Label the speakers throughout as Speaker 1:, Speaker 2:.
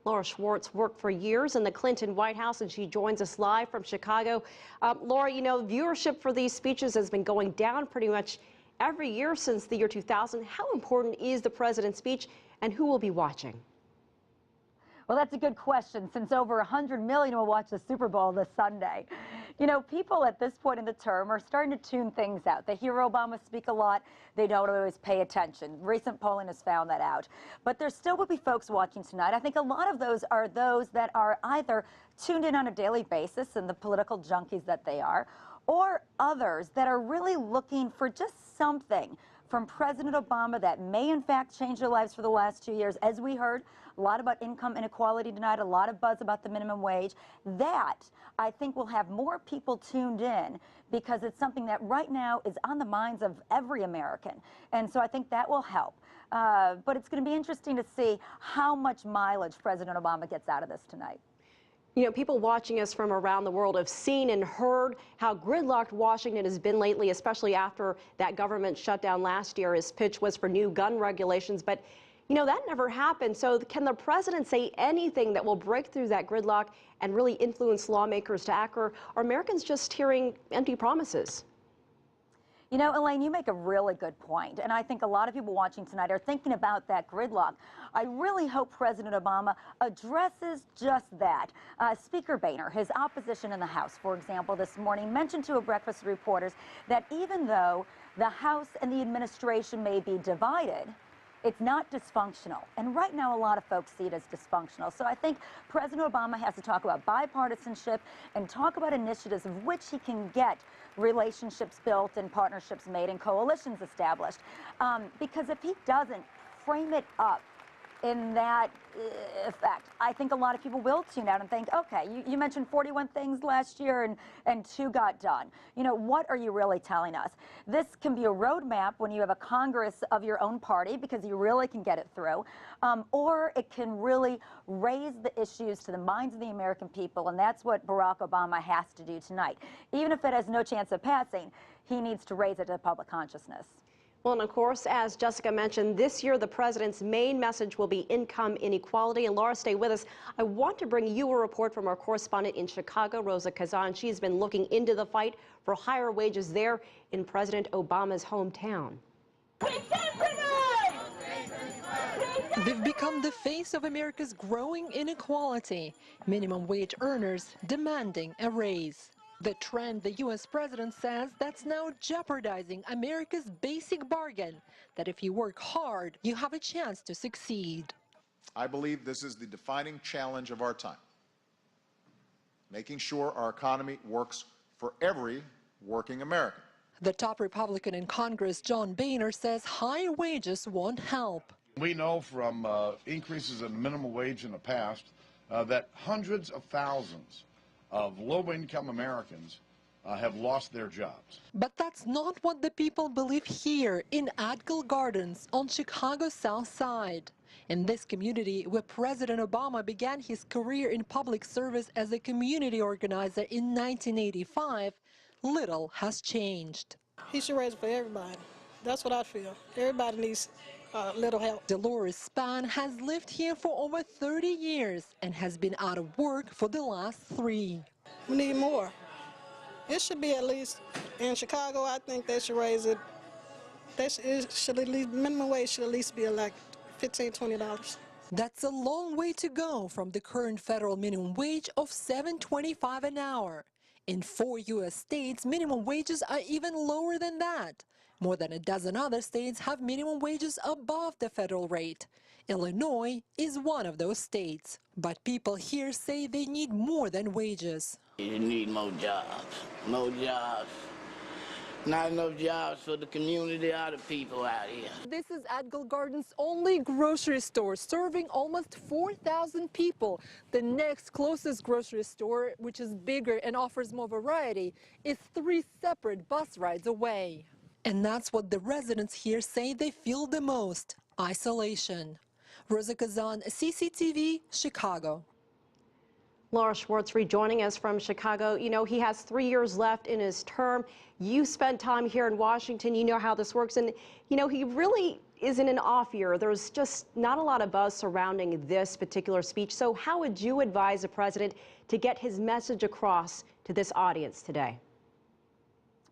Speaker 1: Laura Schwartz worked for years in the Clinton White House, and she joins us live from Chicago. Laura, viewership for these speeches has been going down pretty much every year since the year 2000. How important is the president's speech, and who will be watching?
Speaker 2: Well, that's a good question, since over 100 million will watch the Super Bowl this Sunday. People at this point in the term are starting to tune things out. They hear Obama speak a lot. They don't always pay attention. Recent polling has found that out. But there still will be folks watching tonight. I think a lot of those are those that are either tuned in on a daily basis, and the political junkies that they are, or others that are really looking for just something from President Obama that may in fact change their lives for the last 2 years. As we heard, a lot about income inequality tonight, a lot of buzz about the minimum wage. That, I think, will have more people tuned in because it's something that right now is on the minds of every American. And so I think that will help. But it's going to be interesting to see how much mileage President Obama gets out of this tonight.
Speaker 1: People watching us from around the world have seen and heard how gridlocked Washington has been lately, especially after that government shutdown last year. His pitch was for new gun regulations, but that never happened. So can the president say anything that will break through that gridlock and really influence lawmakers to act, or are Americans just hearing empty promises?
Speaker 2: Elaine, you make a really good point, and I think a lot of people watching tonight are thinking about that gridlock. I really hope President Obama addresses just that. Speaker Boehner, his opposition in the House, for example, this morning mentioned to a breakfast with reporters that even though the House and the administration may be divided, it's not dysfunctional. And right now, a lot of folks see it as dysfunctional. So I think President Obama has to talk about bipartisanship and talk about initiatives of which he can get relationships built and partnerships made and coalitions established. Because if he doesn't frame it up in that effect, I think a lot of people will tune out and think, okay, you mentioned 41 things last year and 2 got done. What are you really telling us? This can be a roadmap when you have a Congress of your own party, because you really can get it through, or it can really raise the issues to the minds of the American people, and that's what Barack Obama has to do tonight. Even if it has no chance of passing, he needs to raise it to the public consciousness.
Speaker 1: Well, and of course, as Jessica mentioned, this year the president's main message will be income inequality. And Laura, stay with us. I want to bring you a report from our correspondent in Chicago, Rosa Kazan. She's been looking into the fight for higher wages there in President Obama's hometown.
Speaker 3: They've become the face of America's growing inequality. Minimum wage earners demanding a raise. The trend, the U.S. president says, that's now jeopardizing America's basic bargain, that if you work hard, you have a chance to succeed.
Speaker 4: I believe this is the defining challenge of our time, making sure our economy works for every working American.
Speaker 3: The top Republican in Congress, John Boehner, says higher wages won't help.
Speaker 5: We know from increases in the minimum wage in the past that hundreds of thousands of low-income Americans have lost their jobs.
Speaker 3: But that's not what the people believe here in Adgill Gardens on Chicago's South Side. In this community, where President Obama began his career in public service as a community organizer in 1985, little has changed.
Speaker 6: He should raise it for everybody. That's what I feel. Everybody needs little help.
Speaker 3: Dolores Span has lived here for over 30 years and has been out of work for the last 3.
Speaker 6: We need more. It should be at least, in Chicago, I think they should raise it. Minimum wage should at least be like $15, $20.
Speaker 3: That's a long way to go from the current federal minimum wage of $7.25 an hour. In 4 U.S. states, minimum wages are even lower than that. More than a dozen other states have minimum wages above the federal rate. Illinois is one of those states. But people here say they need more than wages.
Speaker 7: You need more jobs. More jobs. Not enough jobs for the community or the people out here.
Speaker 3: This is Adgill Gardens' only grocery store, serving almost 4,000 people. The next closest grocery store, which is bigger and offers more variety, is 3 separate bus rides away. And that's what the residents here say they feel the most: isolation. Rosa Kazan, CCTV, Chicago.
Speaker 1: Laura Schwartz rejoining us from Chicago. He has 3 years left in his term. You spent time here in Washington. You know how this works. And, he really isn't an off year. There's just not a lot of buzz surrounding this particular speech. So how would you advise the president to get his message across to this audience today?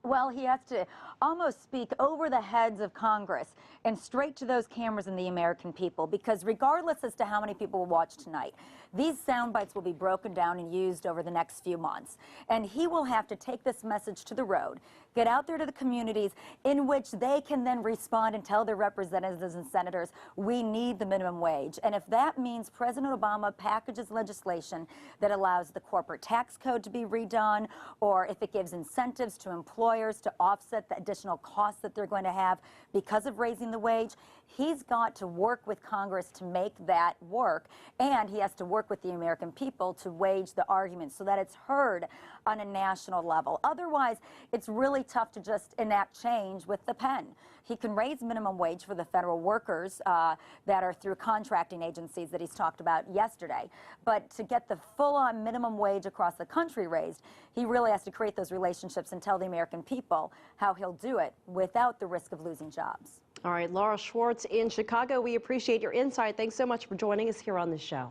Speaker 2: Well, he has to almost speak over the heads of Congress and straight to those cameras and the American people, because regardless as to how many people will watch tonight, these sound bites will be broken down and used over the next few months. And he will have to take this message to the road, get out there to the communities in which they can then respond and tell their representatives and senators, we need the minimum wage. And if that means President Obama packages legislation that allows the corporate tax code to be redone, or if it gives incentives to employers to offset the additional costs that they're going to have because of raising the wage, he's got to work with Congress to make that work, and he has to work with the American people to wage the argument so that it's heard on a national level. Otherwise, it's really tough to just enact change with the pen. He can raise minimum wage for the federal workers that are through contracting agencies that he's talked about yesterday. But to get the full-on minimum wage across the country raised, he really has to create those relationships and tell the American people how he'll do it without the risk of losing jobs.
Speaker 1: All right, Laura Schwartz in Chicago, we appreciate your insight. Thanks so much for joining us here on the show.